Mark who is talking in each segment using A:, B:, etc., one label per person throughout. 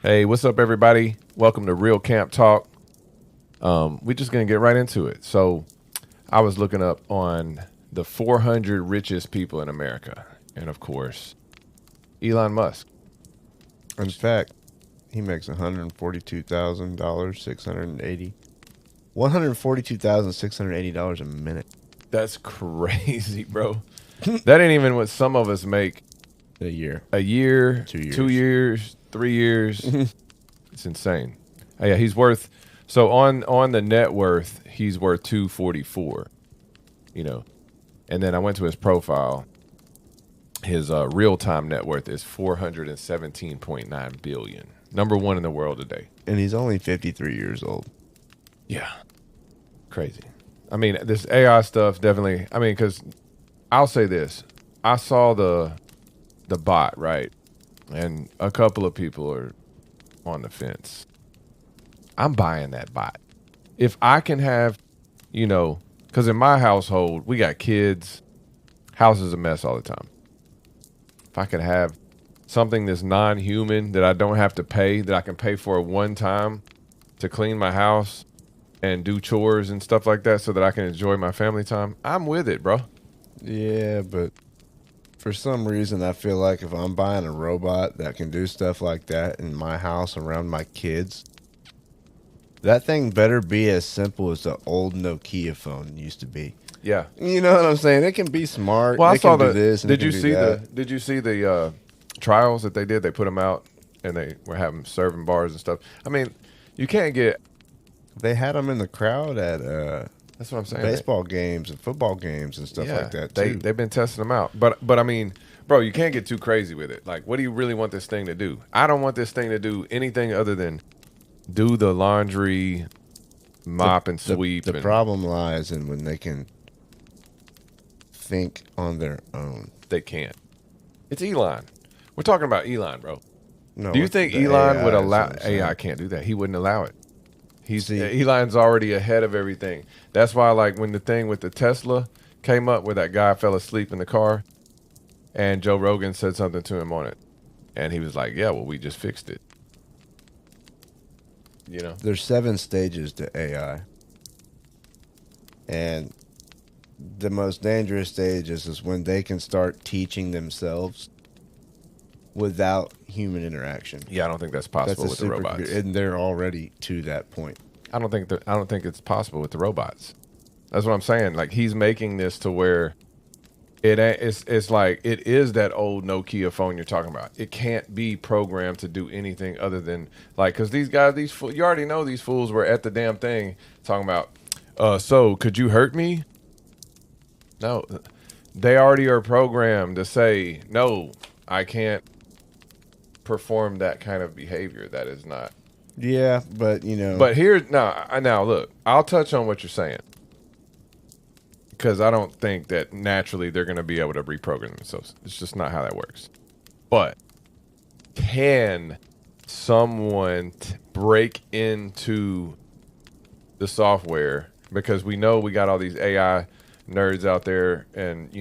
A: Hey, what's up, everybody? Welcome to Real Camp Talk. We're just gonna get right into it. So, I was looking up on the 400 richest people in America, and of course, Elon Musk.
B: In fact, he makes $142,000, $142,680 a minute.
A: That's crazy, bro. That ain't even what some of us make
B: A year.
A: a year,
B: 2 years.
A: 2 years, 3 years. It's insane. Yeah, he's worth. So on the net worth, he's worth 244. You know, and then I went to his profile. His real time net worth is 417.9 billion. Number one in the world today.
B: And he's only 53 years old.
A: Yeah, crazy. I mean, this AI stuff definitely. I mean, because I'll say this: I saw the bot, right, and a couple of people are on the fence. I'm buying that bot if I can have, because in my household we got kids, house is a mess all the time. If I could have something that's non-human that I don't have to pay, that I can pay for one time to clean my house and do chores and stuff like that so that I can enjoy my family time, I'm with it, bro.
B: Yeah, but for some reason, I feel like if I'm buying a robot that can do stuff like that in my house around my kids, that thing better be as simple as the old Nokia phone used to be.
A: Yeah.
B: You know what I'm saying? It can be smart.
A: Well, I
B: it
A: saw
B: can do this. And
A: Did
B: it
A: you
B: can
A: see
B: do that.
A: Did you see the trials that they did? They put them out and they were having serving bars and stuff. I mean, you can't get.
B: They had them in the crowd at
A: That's what I'm saying.
B: baseball games and football games and stuff like that too.
A: They've been testing them out, but I mean, bro, you can't get too crazy with it. Like, what do you really want this thing to do? I don't want this thing to do anything other than do the laundry, mop and sweep.
B: The problem lies in when they can think on their own.
A: They can't. It's Elon. We're talking about Elon, bro.
B: No,
A: Do you think
B: the
A: Elon would
B: AI is
A: allow?
B: what I'm saying.
A: AI can't do that. He wouldn't allow it.
B: See-
A: Elon's already ahead of everything. That's why, like, when the thing with the Tesla came up, where that guy fell asleep in the car, and Joe Rogan said something to him on it, and he was like, "Yeah, well, we just fixed it." You know?
B: There's 7 stages to AI. And the most dangerous stage is when they can start teaching themselves without human interaction.
A: Yeah, I don't think that's possible with the
B: supercomputer,
A: robots.
B: and they're already to that point.
A: I don't think it's possible with the robots. That's what I'm saying. Like, he's making this to where it's like it is that old Nokia phone you're talking about. It can't be programmed to do anything other than, like, because these guys, you already know these fools were at the damn thing talking about, so could you hurt me? No, they already are programmed to say, no, I can't perform that kind of behavior. That is not.
B: Yeah, but
A: But here, now look, I'll touch on what you're saying. Because I don't think that naturally they're going to be able to reprogram themselves. It's just not how that works. But can someone break into the software? Because we know we got all these AI nerds out there. And,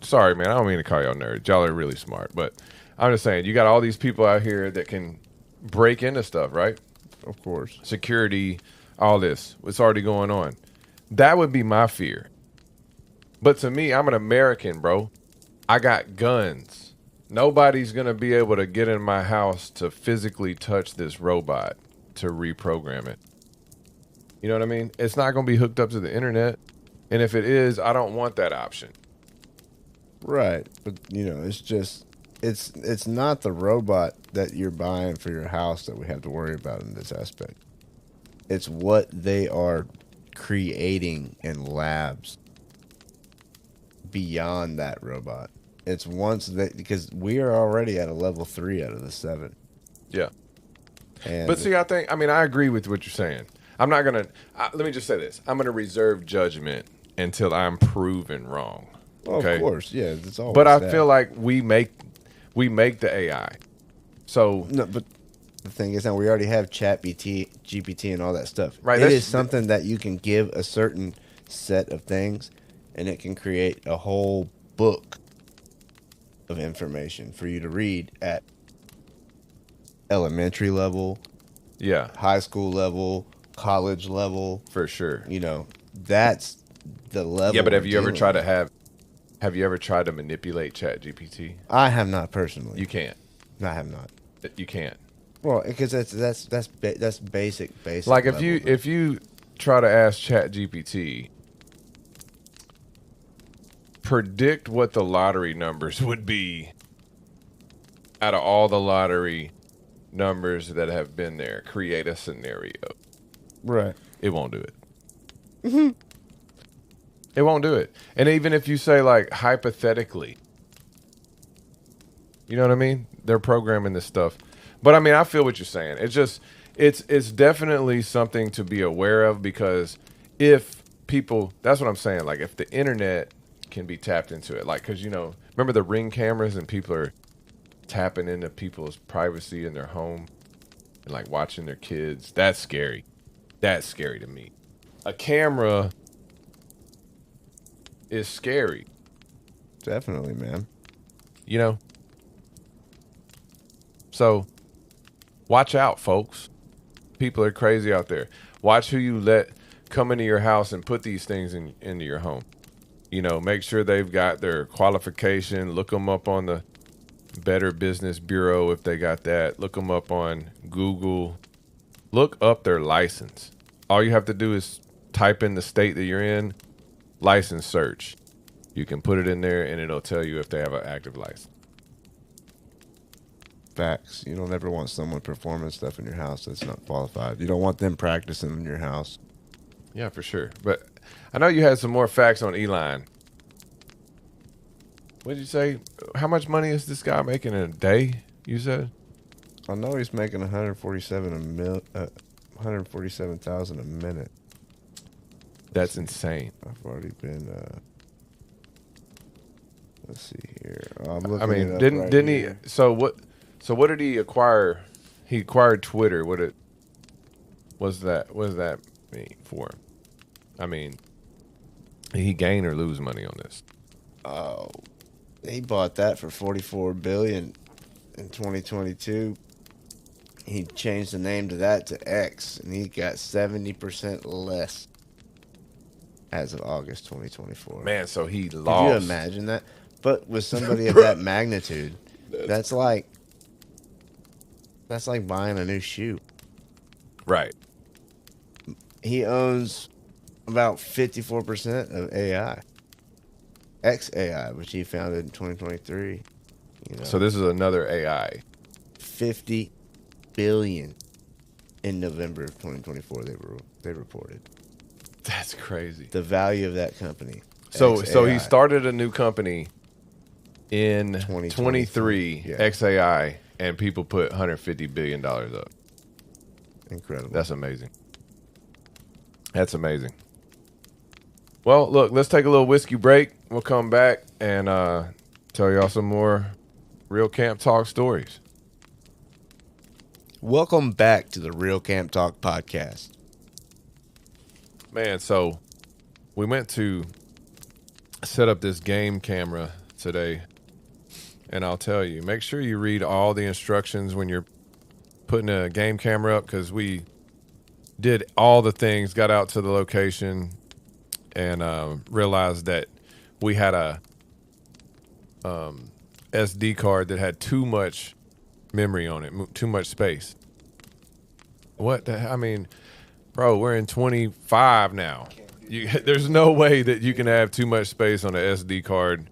A: sorry, man, I don't mean to call y'all nerds. Y'all are really smart. But I'm just saying, you got all these people out here that can break into stuff, right?
B: of course.
A: Security, all this. It's already going on. That would be my fear. But to me, I'm an American, bro. I got guns. Nobody's going to be able to get in my house to physically touch this robot to reprogram it. You know what I mean? It's not going to be hooked up to the internet. And if it is, I don't want that option.
B: Right, but it's just it's not the robot that you're buying for your house that we have to worry about in this aspect. It's what they are creating in labs beyond that robot. It's because we are already at a level 3 out of the 7.
A: Yeah.
B: And
A: But see, I agree with what you're saying. I'm not going to, let me just say this. I'm going to reserve judgment until I'm proven wrong. Okay?
B: Of course, yeah, it's always
A: But I
B: that.
A: feel like we make the AI. So
B: No, but the thing is that we already have GPT, and all that stuff.
A: Right,
B: It
A: that's-
B: is something that you can give a certain set of things, and it can create a whole book of information for you to read at elementary level,
A: Yeah,
B: high school level, college level.
A: for sure.
B: You know, that's the level.
A: Yeah, but
B: we're dealing with.
A: have you ever tried to manipulate ChatGPT?
B: I have not personally.
A: You can't.
B: I have not.
A: You can't.
B: Well, because that's basic
A: Like
B: level.
A: if you try to ask ChatGPT, predict what the lottery numbers would be out of all the lottery numbers that have been there, create a scenario.
B: Right.
A: It won't do it. It won't do it. And even if you say like hypothetically, you know what I mean? They're programming this stuff. But I mean, I feel what you're saying. It's just it's definitely something to be aware of, because if people, that's what I'm saying, like if the internet can be tapped into it, like, cuz remember the Ring cameras and people are tapping into people's privacy in their home and like watching their kids. That's scary. That's scary to me. A camera is scary,
B: Definitely, man.
A: you know? So watch out, folks. People are crazy out there. Watch who you let come into your house and put these things into your home. Make sure they've got their qualification. Look them up on the Better Business Bureau if they got that. Look them up on Google. Look up their license. All you have to do is type in the state that you're in, license search. You can put it in there and it'll tell you if they have an active license.
B: Facts. You don't ever want someone performing stuff in your house that's not qualified. You don't want them practicing in your house.
A: Yeah, for sure. But I know you had some more facts on Elon. What did you say? How much money is this guy making in a day, you said?
B: I know he's making 147,000 a minute.
A: That's insane.
B: I've already been. Let's see here. I'm looking.
A: I mean,
B: it up
A: didn't
B: here.
A: he? So what did he acquire? He acquired Twitter. What does that mean for him? I mean, did he gain or lose money on this?
B: Oh, he bought that for $44 billion in 2022. He changed the name to that to X, and he got 70% less as of August 2024.
A: Man, so he
B: Could
A: lost.
B: you imagine that? But with somebody of that magnitude, that's like buying a new shoe.
A: Right.
B: He owns about 54% of AI. XAI, which he founded in 2023.
A: So this is another AI.
B: 50 billion in November of 2024. They reported
A: That's crazy.
B: the value of that company.
A: So
B: XAI.
A: he started a new company in
B: 2023,
A: 23,
B: yeah.
A: XAI, and people put $150 billion up.
B: Incredible.
A: That's amazing. That's amazing. Well, look, let's take a little whiskey break. We'll come back and tell y'all some more Real Camp Talk stories.
B: Welcome back to the Real Camp Talk podcast.
A: Man, so we went to set up this game camera today, and I'll tell you, make sure you read all the instructions when you're putting a game camera up, because we did all the things, got out to the location, and realized that we had a SD card that had too much memory on it, too much space. I mean, bro, we're in 25 now. There's no way that you can have too much space on an SD card.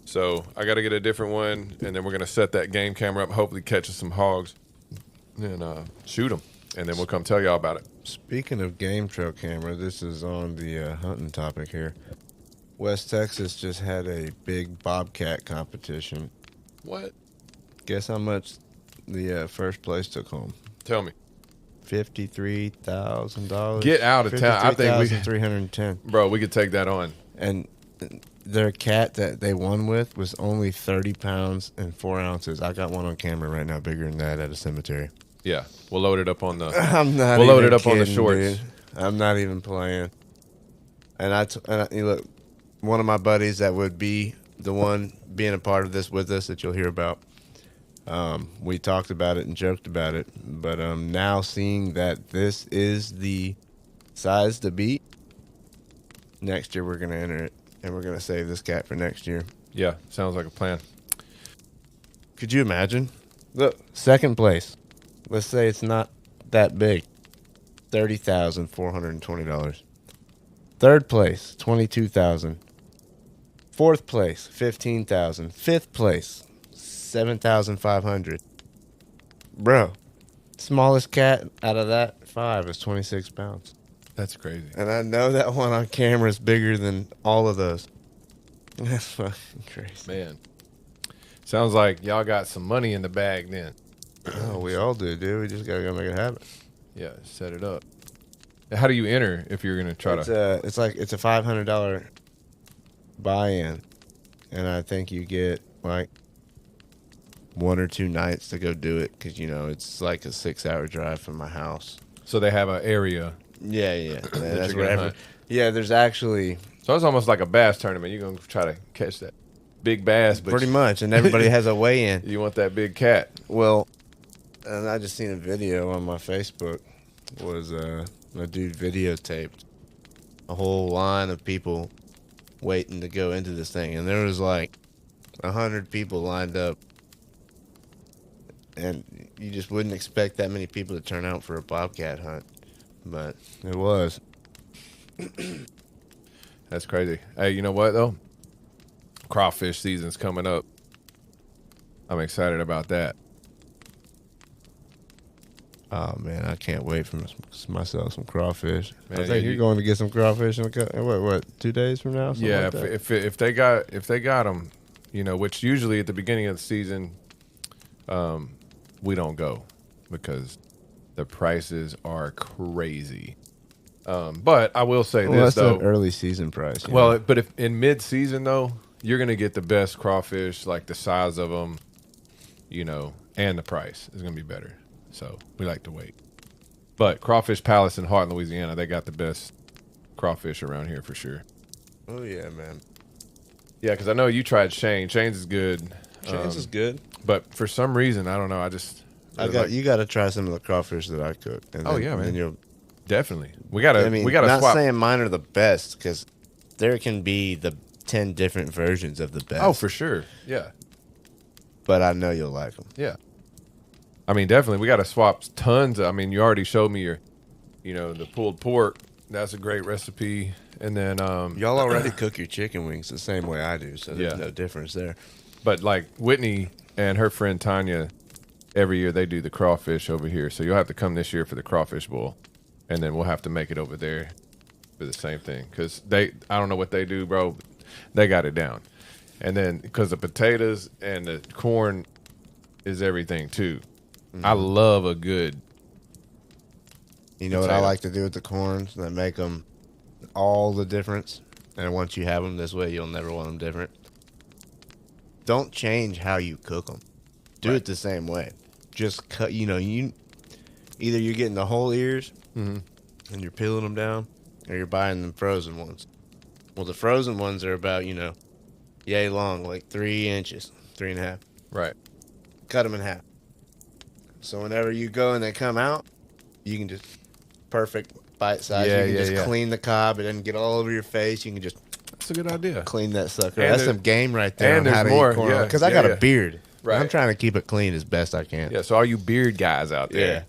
A: So I got to get a different one, and then we're going to set that game camera up, hopefully catch us some hogs, and shoot them, and then we'll come tell y'all about it.
B: Speaking of game trail camera, this is on the hunting topic here. West Texas just had a big bobcat competition.
A: What?
B: Guess how much the first place took home?
A: Tell me.
B: $53,000.
A: Get out of town. I think we
B: $53,310.
A: Bro, we could take that on.
B: And their cat that they won with was only 30 pounds and 4 ounces. I got one on camera right now, bigger than that at a cemetery.
A: Yeah, we'll load it up on the.
B: I'm not.
A: We'll load it
B: even
A: up on the
B: kidding,
A: shorts.
B: dude. I'm not even playing. And you look, one of my buddies that would be the one being a part of this with us that you'll hear about. We talked about it and joked about it, but now seeing that this is the size to beat, next year we're gonna enter it, and we're gonna save this cat for next year.
A: Yeah, sounds like a plan.
B: Could you imagine? Look, second place. Let's say it's not that big. $30,420. Third place, 22,000. Fourth place, 15,000. Fifth place, 7,500. Bro, smallest cat out of that 5 is 26 pounds.
A: That's crazy.
B: And I know that one on camera is bigger than all of those. That's fucking crazy.
A: Man. Sounds like y'all got some money in the bag then.
B: Oh, we all do, dude. We just gotta go make it happen.
A: Yeah, set it up. How do you enter if you're gonna try
B: It's
A: to?
B: a $500 buy-in, and I think you get like 1 or 2 nights to go do it because it's like a 6-hour drive from my house.
A: So they have an area.
B: Yeah. That's
A: you're gonna
B: wherever.
A: hunt.
B: Yeah, there's actually
A: So it's almost like a bass tournament. You're gonna try to catch that big bass, but
B: pretty much, and everybody has a weigh-in.
A: you want that big cat.
B: Well, and I just seen a video on my Facebook. Was a dude videotaped a whole line of people waiting to go into this thing, and there was like 100 people lined up, and you just wouldn't expect that many people to turn out for a bobcat hunt, but it was.
A: That's crazy. Hey, you know what though? Crawfish season's coming up. I'm excited about that.
B: Oh man, I can't wait for myself some crawfish.
A: Man,
B: I think you're going to get some crawfish in what 2 days from now?
A: Yeah,
B: like that?
A: if they got them, which usually at the beginning of the season, we don't go because the prices are crazy. But I will say this
B: that's
A: though,
B: an early season price.
A: well, but if in mid season though, you're gonna get the best crawfish, like the size of them, and the price is gonna be better. So we like to wait. But Crawfish Palace in Houghton, Louisiana, they got the best crawfish around here for sure.
B: Oh yeah, man.
A: Yeah, because I know you tried Shane. Shane's is good.
B: Shane's is good.
A: But for some reason, I don't know.
B: You got to try some of the crawfish that I cook. And
A: Oh,
B: then,
A: yeah, man.
B: Then you'll,
A: Definitely. We gotta
B: not
A: swap.
B: saying mine are the best because there can be the 10 different versions of the best.
A: Oh, for sure. Yeah.
B: But I know you'll like them.
A: Yeah. I mean, definitely. We got to swap tons. I mean, you already showed me the pulled pork. That's a great recipe. And then,
B: Y'all already cook your chicken wings the same way I do, so there's
A: Yeah.
B: no difference there.
A: but like Whitney and her friend Tanya, every year they do the crawfish over here. So you'll have to come this year for the crawfish bowl. And then we'll have to make it over there for the same thing. Because I don't know what they do, bro. They got it down. And then, because the potatoes and the corn is everything too.
B: Mm-hmm.
A: I love a good.
B: You know what I
A: Potato.
B: like to do with the corns? That make them all the difference. And once you have them this way, you'll never want them different. Don't change how you cook them. Do
A: Right.
B: it the same way. Just cut. Either you're getting the whole ears and you're peeling them down, or you're buying them frozen ones. Well, the frozen ones are about yay long, like 3 inches, 3.5.
A: Right.
B: Cut them in half. So whenever you go and they come out, you can just perfect bite size.
A: Yeah,
B: you can just
A: yeah.
B: clean the cob. It doesn't get all over your face. You can just
A: That's a good idea.
B: clean that sucker.
A: And
B: That's
A: there-
B: some game right there.
A: and
B: on how
A: there's
B: to
A: more,
B: eat corn.
A: yeah,
B: Because I
A: yeah,
B: got
A: yeah.
B: a beard.
A: Right.
B: I'm trying to keep it clean as best I can.
A: Yeah, so all you beard guys out there,
B: Yeah.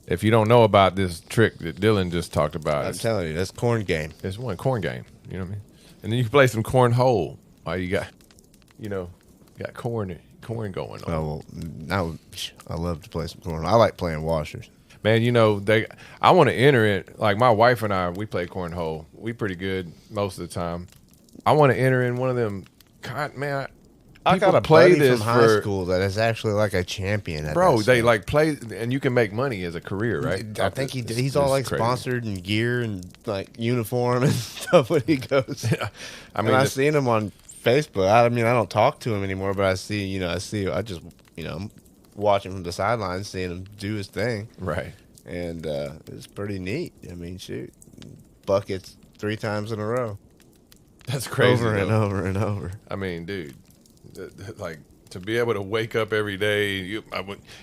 A: if you don't know about this trick that Dylan just talked about,
B: I'm telling you, that's corn game.
A: it's one corn game. You know what I mean? And then you can play some cornhole while you got, got corn going on.
B: Oh, well, now I love to play some corn. I like playing washers.
A: Man, I want to enter it. Like my wife and I, we play cornhole. We pretty good most of the time. I want to enter in one of them. God, man,
B: I
A: people
B: got a
A: play
B: buddy
A: this
B: from high
A: for-
B: school that is actually like a champion at
A: Bro,
B: that
A: they
B: stuff.
A: like play, and you can make money as a career, right?
B: I think
A: It's-
B: he's all
A: it's
B: like
A: crazy.
B: sponsored and gear and like uniform and stuff when he goes.
A: I mean,
B: I've seen him on Facebook. I don't talk to him anymore, but I just, I'm watching from the sidelines, seeing him do his thing.
A: right?
B: And it's pretty neat. I mean, shoot, buckets 3 times in a row.
A: That's crazy.
B: Over and
A: though.
B: over and over.
A: I mean, dude, like To be able to wake up every day,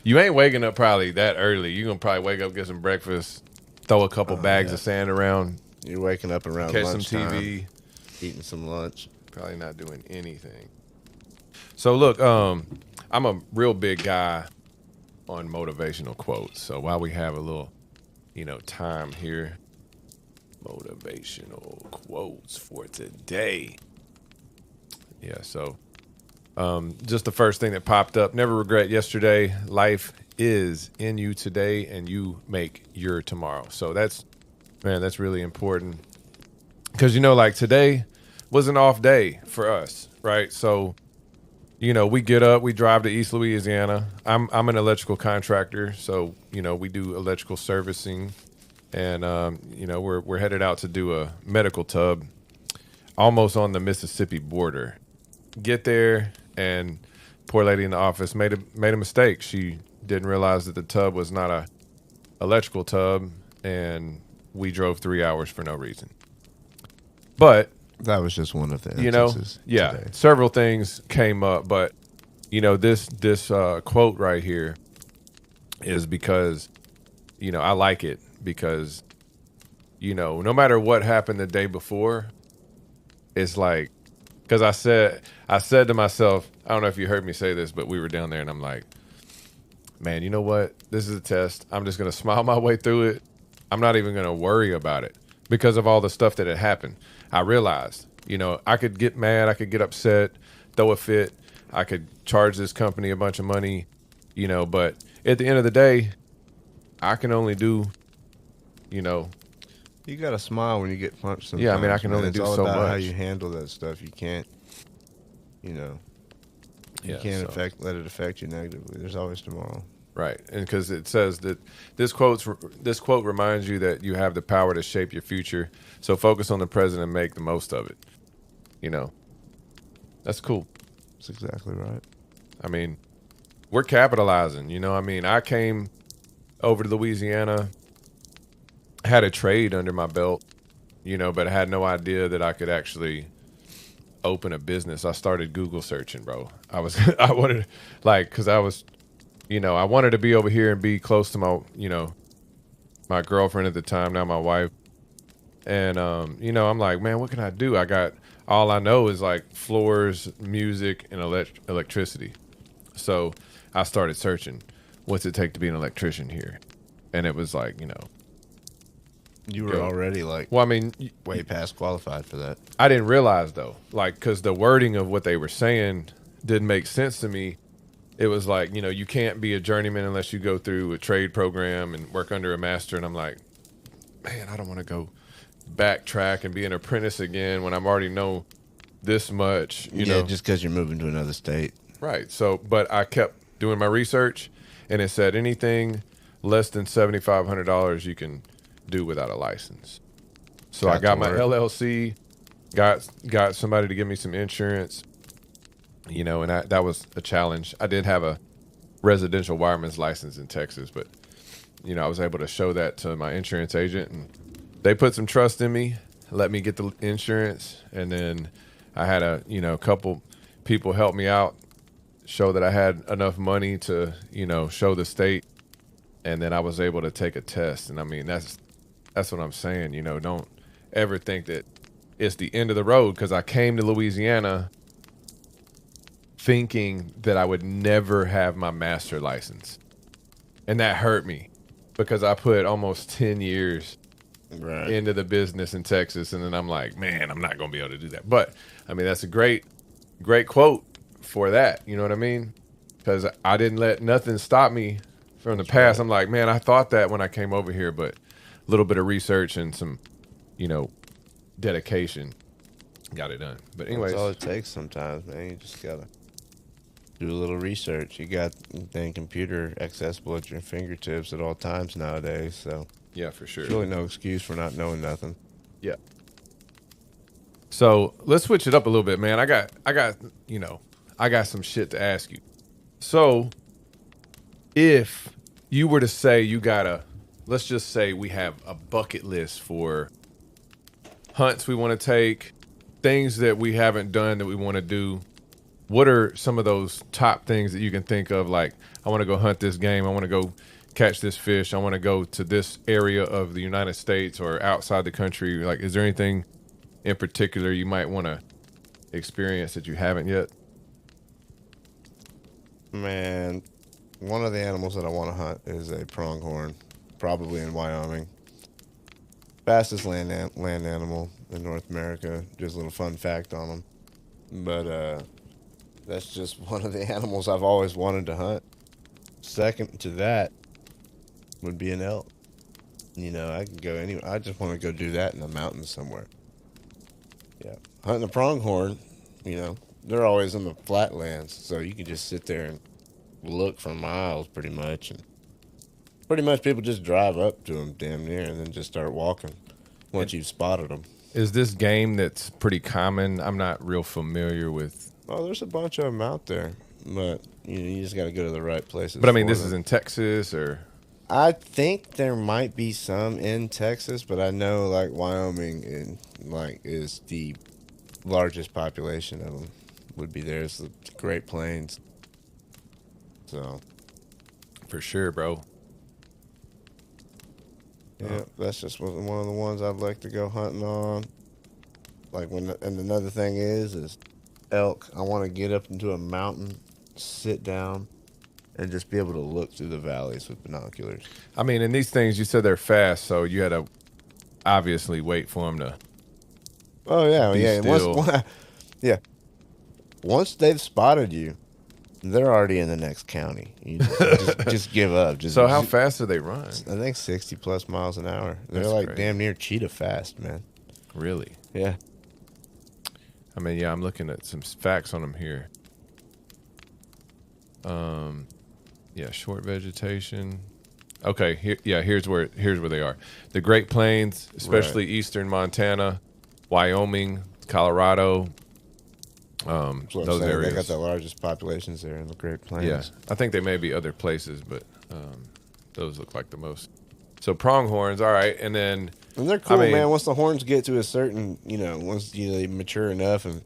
A: you ain't waking up probably that early. You're gonna probably wake up, get some breakfast, throw a couple bags
B: Yeah.
A: of sand around,
B: You're waking up around
A: catch some
B: lunchtime,
A: TV.
B: eating some lunch.
A: Probably not doing anything. So look, I'm a real big guy on motivational quotes. So while we have a little, time here, motivational quotes for today. Yeah. So just the first thing that popped up: never regret yesterday. Life is in you today, and you make your tomorrow. So that's really important because like today was an off day for us, right? So we get up, we drive to East Louisiana. I'm an electrical contractor, so we do electrical servicing, and we're headed out to do a medical tub, almost on the Mississippi border. Get there, and poor lady in the office made a mistake. She didn't realize that the tub was not a electrical tub, and we drove 3 hours for no reason. But
B: That was just one of the instances.
A: yeah,
B: Today.
A: several things came up, but this quote right here is because I like it because no matter what happened the day before, it's like because I said to myself, I don't know if you heard me say this, but we were down there and I'm like, man, you know what? This is a test. I'm just gonna smile my way through it. I'm not even gonna worry about it because of all the stuff that had happened. I realized, I could get mad, I could get upset, throw a fit, I could charge this company a bunch of money, but at the end of the day, I can only do,
B: You got to smile when you get punched. Sometimes,
A: yeah, I mean, I can
B: man.
A: only
B: It's
A: do
B: all
A: so
B: about
A: much.
B: how you handle that stuff. You can't, you can't let it affect you negatively. There's always tomorrow.
A: Right, and because it says that this quote reminds you that you have the power to shape your future. So focus on the present and make the most of it. That's cool.
B: That's exactly right.
A: I mean, we're capitalizing. I mean, I came over to Louisiana, had a trade under my belt, but I had no idea that I could actually open a business. I started Google searching, bro. I wanted, because I was, I wanted to be over here and be close to my, my girlfriend at the time, now my wife. And, I'm like, man, what can I do? All I know is like floors, music, and electricity. So I started searching, what's it take to be an electrician here? And it was like,
B: You were already
A: well, I mean,
B: way past qualified for that.
A: I didn't realize though, because the wording of what they were saying didn't make sense to me. It was like, you can't be a journeyman unless you go through a trade program and work under a master. And I'm like, man, I don't want to go backtrack and be an apprentice again when I'm already know this much,
B: just because you're moving to another state.
A: Right. So, but I kept doing my research, and it said anything less than $7,500 you can do without a license. So I got my LLC, got somebody to give me some insurance, and that was a challenge. I did have a residential wireman's license in Texas, but I was able to show that to my insurance agent, and they put some trust in me, let me get the insurance, and then I had a couple people help me out, show that I had enough money to show the state, and then I was able to take a test. And I mean that's what I'm saying. Don't ever think that it's the end of the road, because I came to Louisiana thinking that I would never have my master license, and that hurt me because I put almost 10 years into the business in Texas, and then I'm like, man, I'm not gonna be able to do that. But I mean, that's a great quote for that. You know what I mean? Because I didn't let nothing stop me from the past. I'm like, man, I thought that when I came over here, but a little bit of research and some, dedication got it done. But anyways,
B: that's all it takes sometimes, man. You just gotta do a little research. You got the computer accessible at your fingertips at all times nowadays, so
A: yeah, for sure.
B: There's really no excuse for not knowing nothing.
A: Yeah. So let's switch it up a little bit, man. I got some shit to ask you. So if you were to say let's just say we have a bucket list for hunts we want to take, things that we haven't done that we want to do. what are some of those top things that you can think of? Like, I want to go hunt this game. I want to go catch this fish. I want to go to this area of the United States or outside the country. Like, is there anything in particular you might want to experience that you haven't yet?
B: Man, one of the animals that I want to hunt is a pronghorn, probably in Wyoming. Fastest land animal in North America. Just a little fun fact on them. But that's just one of the animals I've always wanted to hunt. Second to that would be an elk. You know, I can go anywhere. I just want to go do that in the mountains somewhere. Yeah, hunting a pronghorn. You know, they're always in the flatlands, so you can just sit there and look for miles, pretty much. And pretty much people just drive up to them, damn near, and then just start walking once you've spotted them.
A: Is this game that's pretty common? I'm not real familiar with.
B: Oh, there's a bunch of them out there, but you just got to go to the right places.
A: But I mean,
B: for
A: this
B: them.
A: is in Texas, or
B: I think there might be some in Texas, but I know like Wyoming and like is the largest population of them would be there. It's the Great Plains. So
A: for sure, bro.
B: yeah, that's just one of the ones I'd like to go hunting on. Like and another thing is elk. I want to get up into a mountain, sit down, and just be able to look through the valleys with binoculars.
A: I mean, and these things you said they're fast, so you had to obviously wait for them to
B: Oh yeah,
A: be
B: yeah.
A: still.
B: Yeah, once they've spotted you, they're already in the next county. You just give up.
A: So how fast do they run?
B: I think 60 plus miles an hour. They're
A: That's
B: like
A: crazy.
B: damn near cheetah fast, man.
A: Really?
B: Yeah.
A: I mean, yeah, I'm looking at some facts on them here. Yeah, short vegetation. Okay, here's where they are. The Great Plains, especially eastern Montana, Wyoming, Colorado.
B: That's what I'm
A: Those
B: saying.
A: areas.
B: They got the largest populations there in the Great Plains.
A: Yeah, I think they may be other places, but those look like the most. So pronghorns, all right, and then
B: And they're cool,
A: I mean-
B: man. Once the horns get to a certain, once they mature enough and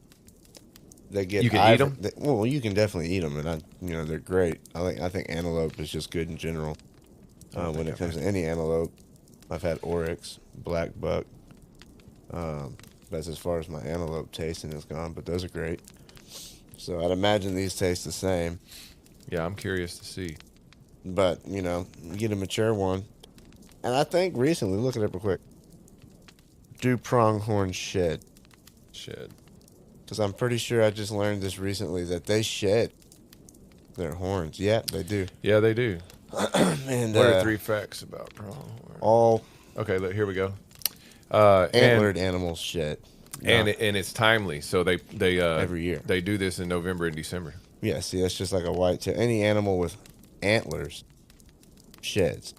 B: they get,
A: You can eat 'em?
B: Well, you can definitely eat them, and they're great. I think antelope is just good in general. When it comes to any antelope, I've had oryx, black buck. That's as far as my antelope tasting has gone, but those are great. So I'd imagine these taste the same.
A: yeah, I'm curious to see.
B: But, you get a mature one. And I think recently, look at it real quick. Do pronghorn shed?
A: Shed.
B: Because I'm pretty sure I just learned this recently that they shed their horns. Yeah, they do.
A: Yeah, they do.
B: And
A: What are 3 facts about pronghorn?
B: all
A: Okay, look, here we go.
B: antlered animals shed.
A: And it's timely, so they
B: Every year.
A: they do this in November and December.
B: Yeah, see, that's just like a white tail. Any animal with antlers sheds.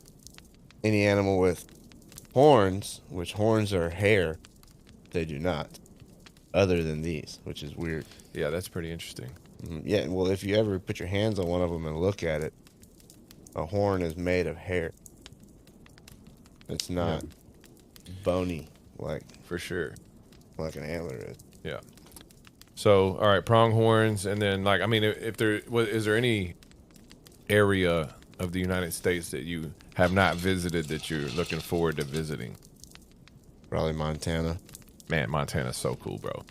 B: Any animal with horns, which horns are hair, they do not. Other than these, which is weird.
A: Yeah, that's pretty interesting.
B: Yeah, well, if you ever put your hands on one of them and look at it, a horn is made of hair. It's not bony
A: For sure.
B: like an antler is.
A: Yeah. So, all right, pronghorns, and then like, I mean, is there any area of the United States that you have not visited that you're looking forward to visiting?
B: Probably Montana.
A: Man, Montana's so cool, bro.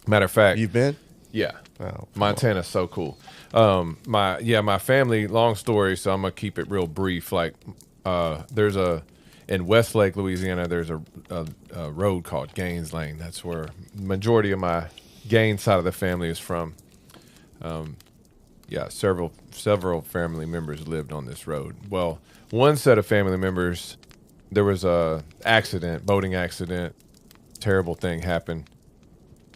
A: Matter of fact,
B: You've been?
A: yeah,
B: Oh, come
A: Montana's so cool. My family. Long story, so I'm gonna keep it real brief. Like, there's in Westlake, Louisiana. There's a road called Gaines Lane. That's where majority of my Gaines side of the family is from. Yeah, several family members lived on this road. Well, one set of family members, there was a boating accident. Terrible thing happened.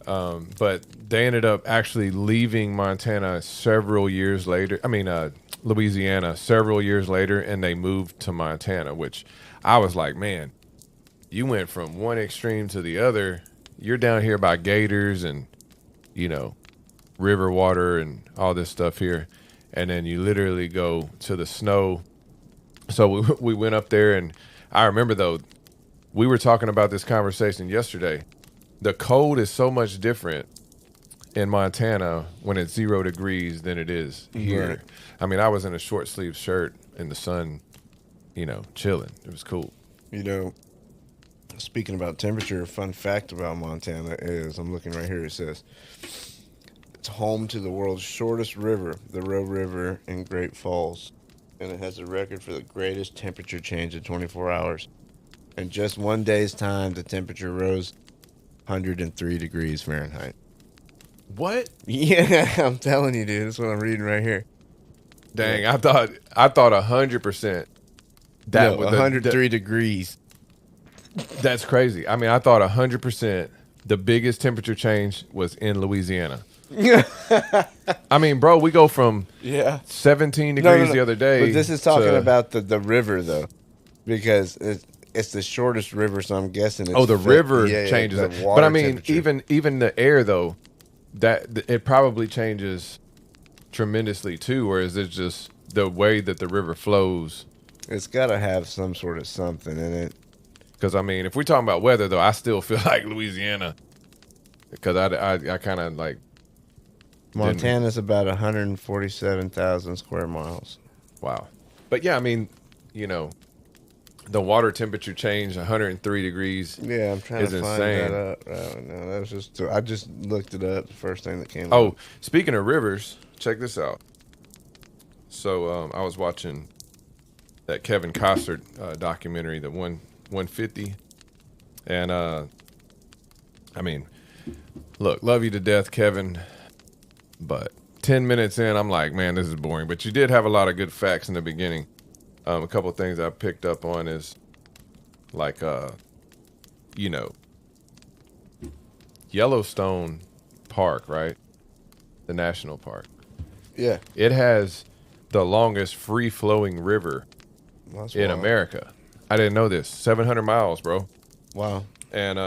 A: But they ended up actually leaving Montana several years later. I mean, Louisiana several years later, and they moved to Montana, which I was like, man, you went from one extreme to the other. You're down here by gators and, river water and all this stuff here. And then you literally go to the snow. So we went up there, and I remember, though, we were talking about this conversation yesterday. The cold is so much different in Montana when it's 0 degrees than it is here.
B: Right.
A: I mean, I was in a short sleeve shirt in the sun, chilling. It was cool.
B: Speaking about temperature, a fun fact about Montana is I'm looking right here. It says it's home to the world's shortest river, the Roe River in Great Falls, and it has a record for the greatest temperature change in 24 hours. In just one day's time, the temperature rose 103 degrees Fahrenheit.
A: What?
B: Yeah, I'm telling you, dude. That's what I'm reading right here.
A: Dang,
B: Yeah.
A: I thought 100%.
B: No, 103 degrees.
A: That's crazy. I mean, I thought 100% the biggest temperature change was in Louisiana. I mean, bro, we go from 17 degrees the other day.
B: But this is talking about the river, though, because it's the shortest river, so I'm guessing it's
A: the river changes
B: the
A: it.
B: water
A: But I mean,
B: temperature.
A: even the air, though, that it probably changes tremendously too, or is it just the way that the river flows?
B: It's got to have some sort of something in it.
A: Because I mean, if we're talking about weather, though, I still feel like Louisiana, because I kind of like
B: Montana's about 147,000 square miles.
A: wow. But yeah, I mean, the water temperature change 103 degrees.
B: Yeah, I'm trying to find
A: insane.
B: that up right now. That was I just looked it up. The first thing that came
A: Oh,
B: up.
A: speaking of rivers, check this out. So I was watching that Kevin Costner documentary, the 150, and I mean, look, love you to death, Kevin, but 10 minutes in, I'm like, man, this is boring. But you did have a lot of good facts in the beginning. A couple of things I picked up on is like, Yellowstone Park, right? The national park.
B: Yeah.
A: It has the longest free-flowing river
B: That's
A: in
B: wild.
A: America. I didn't know this. 700 miles, bro.
B: Wow.
A: And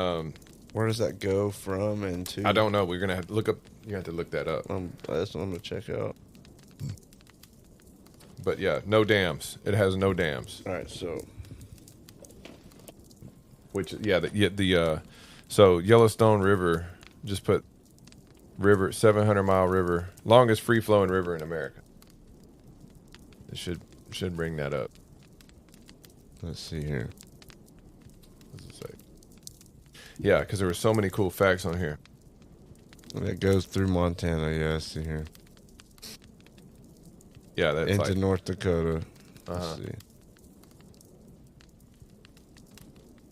B: Where does that go from and to?
A: I don't know. We're gonna have to look up. You have to look that up.
B: That's what I'm going to check out.
A: But yeah, no dams. It has no dams.
B: All right, so.
A: Which so Yellowstone River. Just put river 700-mile river, longest free-flowing river in America. It should bring that up.
B: Let's see here.
A: What does it say? Yeah, because there were so many cool facts on here.
B: It goes through Montana. Yeah, I see here.
A: Yeah, that's
B: Into
A: like
B: North Dakota.
A: Uh-huh.
B: Let's see.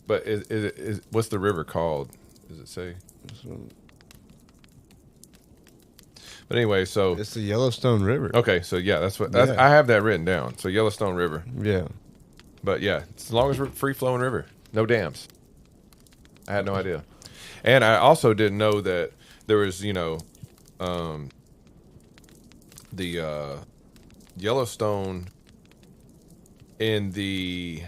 A: But is what's the river called? Does it say?
B: This one.
A: But anyway, so
B: It's the Yellowstone River.
A: okay, so yeah, that's
B: Yeah.
A: I have that written down. So Yellowstone River.
B: Yeah.
A: But yeah, it's the longest free-flowing river. No dams. I had no idea. And I also didn't know that there was, the Yellowstone in the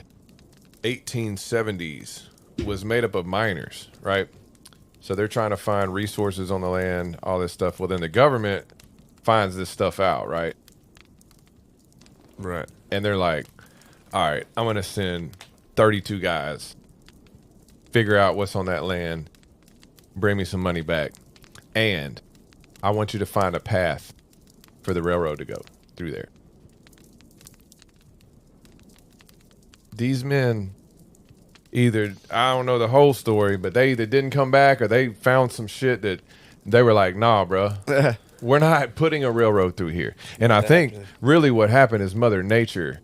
A: 1870s was made up of miners, right? So they're trying to find resources on the land, all this stuff. Well, then the government finds this stuff out, right?
B: Right.
A: And they're like, all right, I'm going to send 32 guys, figure out what's on that land, bring me some money back. And I want you to find a path for the railroad to go through there. These men either, I don't know the whole story, but they either didn't come back or they found some shit that they were like, nah, bro, we're not putting a railroad through here. And I think really what happened is Mother Nature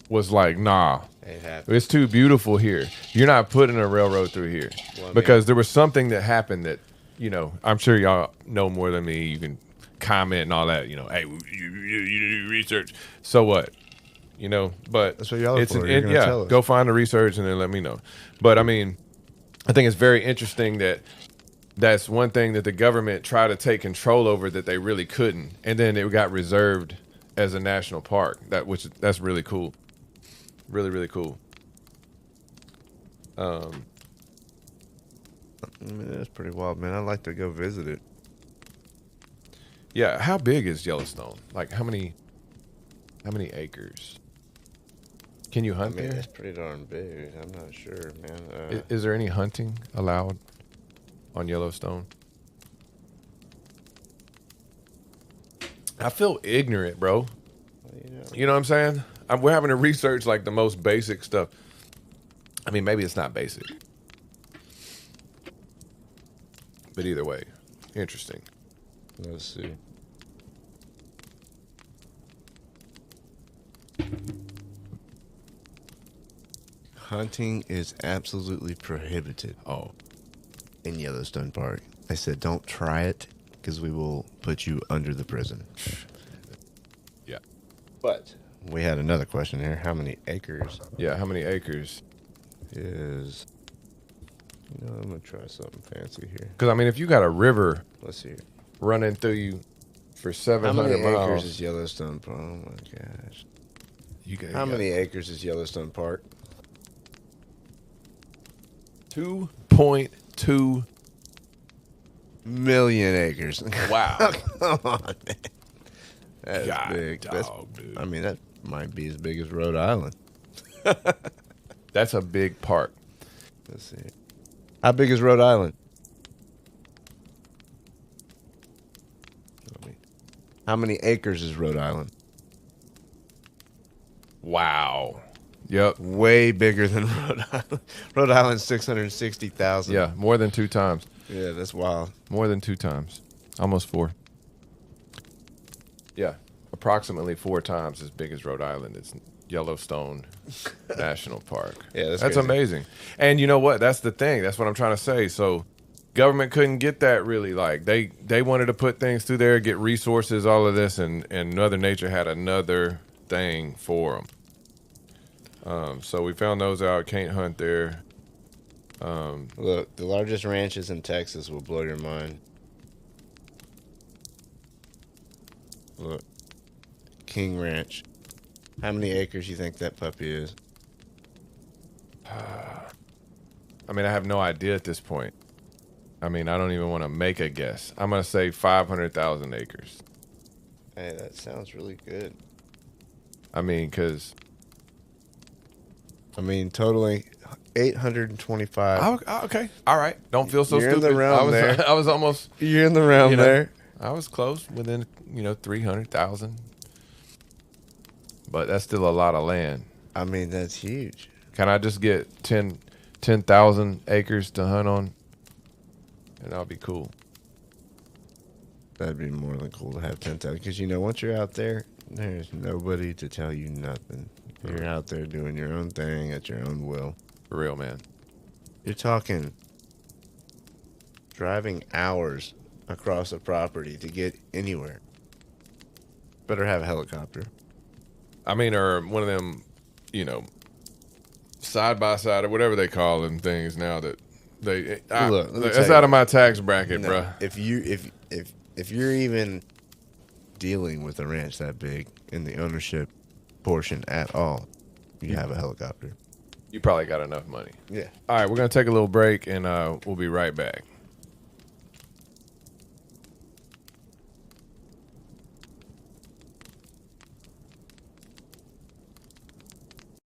A: was like, nah, it's too beautiful here. You're not putting a railroad through here.
B: Well,
A: because there was something that happened that, I'm sure y'all know more than me. You can comment and all that, hey, you do research. So what? But
B: That's what y'all are for. You're gonna tell us.
A: go find the research and then let me know. But I mean, I think it's very interesting that that's one thing that the government tried to take control over that they really couldn't, and then it got reserved as a national park. That's really cool, really really cool.
B: I mean, that's pretty wild, man. I'd like to go visit it.
A: Yeah, how big is Yellowstone? Like how many acres? Can you hunt there?
B: It's pretty darn big. I'm not sure, man.
A: Is there any hunting allowed on Yellowstone? I feel ignorant, bro.
B: You know,
A: You know what I'm saying? We're having to research like the most basic stuff. I mean, maybe it's not basic, but either way, interesting.
B: let's see. Hunting is absolutely prohibited
A: Oh,
B: in Yellowstone Park. I said, don't try it because we will put you under the prison.
A: yeah.
B: But we had another question here. How many acres
A: Yeah, how many acres?
B: is... You know, I'm going to try something fancy here.
A: Because, I mean, if you got a river
B: Let's see.
A: running through you for
B: How
A: 700
B: many
A: miles.
B: acres is Yellowstone Park? Oh, my gosh. How many acres is Yellowstone Park?
A: 2.2
B: million acres.
A: Wow.
B: Come on, man. That's
A: God,
B: big.
A: dog, dude.
B: I mean, that might be as big as Rhode Island.
A: That's a big park.
B: Let's see. How big is Rhode Island? How many acres is Rhode Island?
A: Wow. Yep.
B: Way bigger than Rhode Island. Rhode Island's 660,000.
A: Yeah, more than 2 times.
B: Yeah, that's wild.
A: More than 2 times. Almost 4. Yeah, approximately 4 times as big as Rhode Island. It's Yellowstone National Park.
B: Yeah, that's
A: crazy. Amazing. And you know what? That's the thing. That's what I'm trying to say. So government couldn't get that really. Like they wanted to put things through there, get resources, all of this, and Mother Nature had another thing for them. So we found those out. Can't hunt there.
B: Look, the largest ranches in Texas will blow your mind. Look, King Ranch. How many acres you think that puppy is?
A: I mean, I have no idea at this point. I mean, I don't even want to make a guess. I'm going to say 500,000 acres.
B: Hey, that sounds really good.
A: I mean, because...
B: totaling 825.
A: Okay. All right. Don't feel so
B: You're in
A: stupid.
B: the realm there.
A: I was almost...
B: You're in the realm there.
A: I was close, within, 300,000. But that's still a lot of land.
B: I mean, that's huge.
A: Can I just get 10,000 acres to hunt on? And that'll be cool.
B: That'd be more than cool to have 10,000. Because, once you're out there, there's nobody to tell you nothing. You're out there doing your own thing at your own will.
A: For real, man.
B: You're talking driving hours across a property to get anywhere. Better have a helicopter.
A: I mean, or one of them, side by side or whatever they call them things now that they.
B: Look,
A: that's out of my tax bracket, bro.
B: If you're even dealing with a ranch that big in the ownership portion at all, you have a helicopter.
A: You probably got enough money.
B: Yeah.
A: All right, we're gonna take a little break and we'll be right back.